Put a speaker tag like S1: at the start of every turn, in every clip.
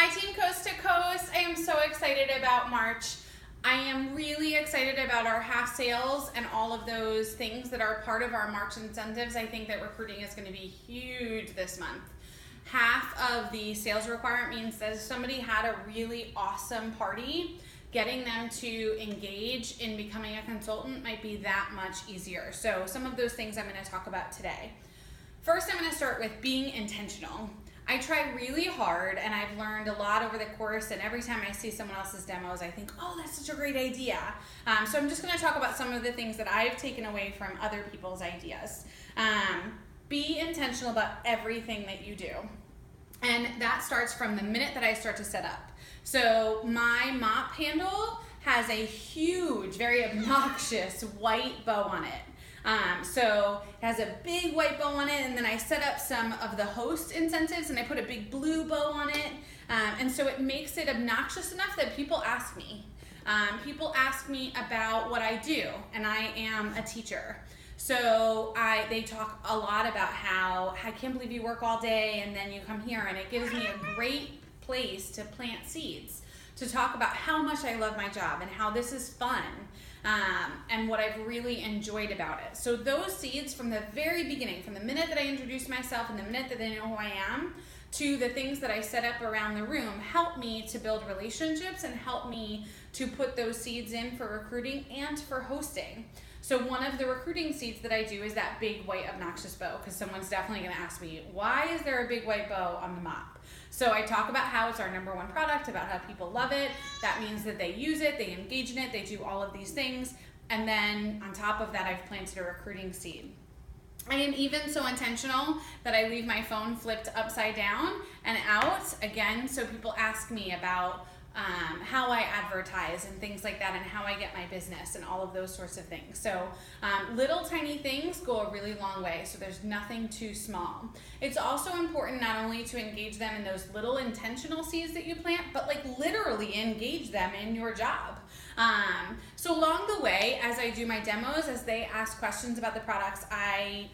S1: Hi Team Coast to Coast. I am so excited about March. I am really excited about our half sales and all of those things that are part of our March incentives. I think that recruiting is going to be huge this month. Half of the sales requirement means that if somebody had a really awesome party, getting them to engage in becoming a consultant might be that much easier. So some of those things I'm going to talk about today. First, I'm going to start with being intentional. I try really hard, and I've learned a lot over the course, and every time I see someone else's demos, I think, oh, that's such a great idea. So I'm just going to talk about some of the things that I've taken away from other people's ideas. Be intentional about everything that you do. And that starts from the minute that I start to set up. So my mop handle has a huge, very obnoxious white bow on it. So it has a big white bow on it, and then I set up some of the host incentives and I put a big blue bow on it. And so it makes it obnoxious enough that people ask me. People ask me about what I do, and I am a teacher. So they talk a lot about how I can't believe you work all day and then you come here, and it gives me a great place to plant seeds, to talk about how much I love my job and how this is fun. And what I've really enjoyed about it. So those seeds from the very beginning, from the minute that I introduce myself and the minute that they know who I am, to the things that I set up around the room, help me to build relationships and help me to put those seeds in for recruiting and for hosting. So one of the recruiting seeds that I do is that big white obnoxious bow, because someone's definitely going to ask me, why is there a big white bow on the mop? So I talk about how it's our #1 product, about how people love it. That means that they use it, they engage in it, they do all of these things. And then on top of that, I've planted a recruiting seed. I am even so intentional that I leave my phone flipped upside down and out, again, so people ask me about how I advertise and things like that, and how I get my business and all of those sorts of things. So little tiny things go a really long way, so there's nothing too small. It's also important not only to engage them in those little intentional seeds that you plant, but like literally engage them in your job. So along the way, as I do my demos, as they ask questions about the products, I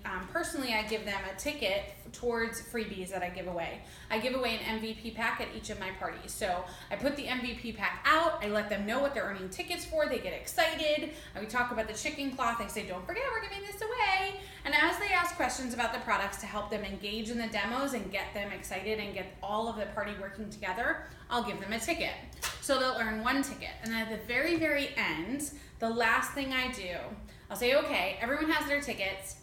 S1: give them a ticket towards freebies that I give away. I give away an MVP pack at each of my parties. So I put the MVP pack out, I let them know what they're earning tickets for, they get excited, we talk about the chicken cloth, I say, don't forget, we're giving this away. And as they ask questions about the products to help them engage in the demos and get them excited and get all of the party working together, I'll give them a ticket. So they'll earn one ticket. And then at the very, very end, the last thing I do, I'll say, okay, everyone has their tickets,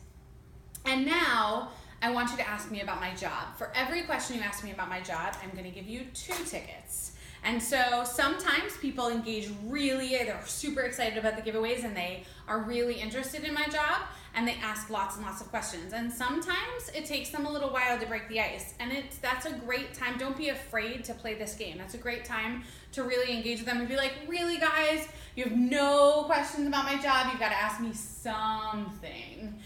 S1: and now I want you to ask me about my job. For every question you ask me about my job, I'm going to give you 2 tickets. And so sometimes people engage really, they're super excited about the giveaways and they are really interested in my job, and they ask lots and lots of questions. And sometimes it takes them a little while to break the ice, and that's a great time. Don't be afraid to play this game. That's a great time to really engage with them and be like, really guys, you have no questions about my job, you've got to ask me something.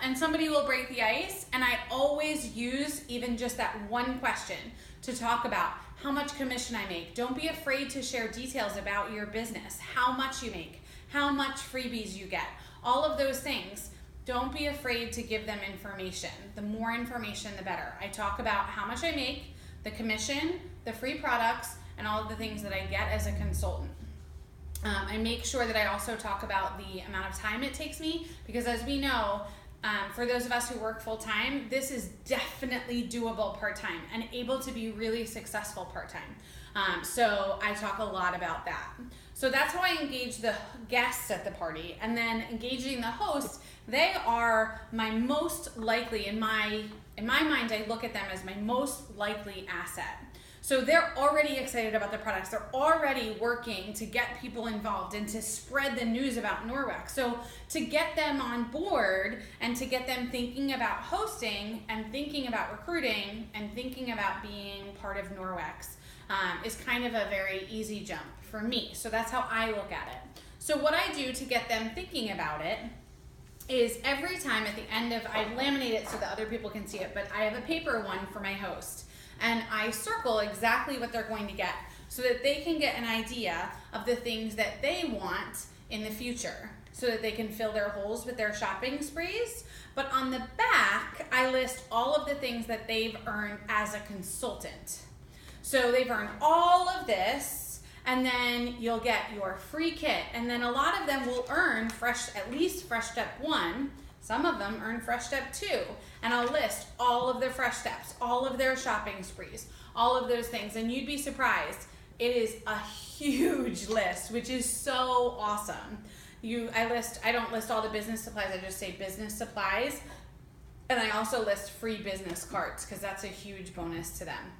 S1: And somebody will break the ice, and I always use even just that one question to talk about how much commission I make. Don't be afraid to share details about your business, how much you make, how much freebies you get, all of those things. Don't be afraid to give them information. The more information, the better. I talk about how much I make, the commission, the free products, and all of the things that I get as a consultant. I make sure that I also talk about the amount of time it takes me, because as we know, for those of us who work full-time, this is definitely doable part-time and able to be really successful part-time. So I talk a lot about that. So that's how I engage the guests at the party. And then engaging the hosts, they are my most likely, in my mind, I look at them as my most likely asset. So they're already excited about the products. They're already working to get people involved and to spread the news about Norwex. So to get them on board and to get them thinking about hosting and thinking about recruiting and thinking about being part of Norwex is kind of a very easy jump for me. So that's how I look at it. So what I do to get them thinking about it is every time at the end of, I laminate it so that other people can see it, but I have a paper one for my host. And I circle exactly what they're going to get so that they can get an idea of the things that they want in the future, so that they can fill their holes with their shopping sprees. But on the back, I list all of the things that they've earned as a consultant. So they've earned all of this, and then you'll get your free kit. And then a lot of them will earn at least Fresh Step 1. Some of them earn Fresh Step 2. And I'll list all of their Fresh Steps, all of their shopping sprees, all of those things. And you'd be surprised. It is a huge list, which is so awesome. I don't list all the business supplies, I just say business supplies. And I also list free business cards because that's a huge bonus to them.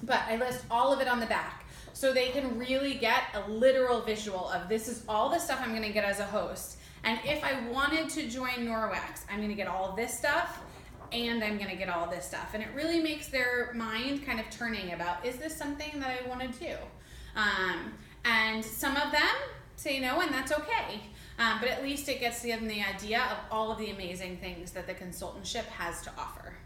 S1: But I list all of it on the back so they can really get a literal visual of this is all the stuff I'm going to get as a host. And if I wanted to join Norwex, I'm going to get all of this stuff and I'm going to get all of this stuff. And it really makes their mind kind of turning about, is this something that I want to do? And some of them say no, and that's okay. But at least it gets them the idea of all of the amazing things that the consultantship has to offer.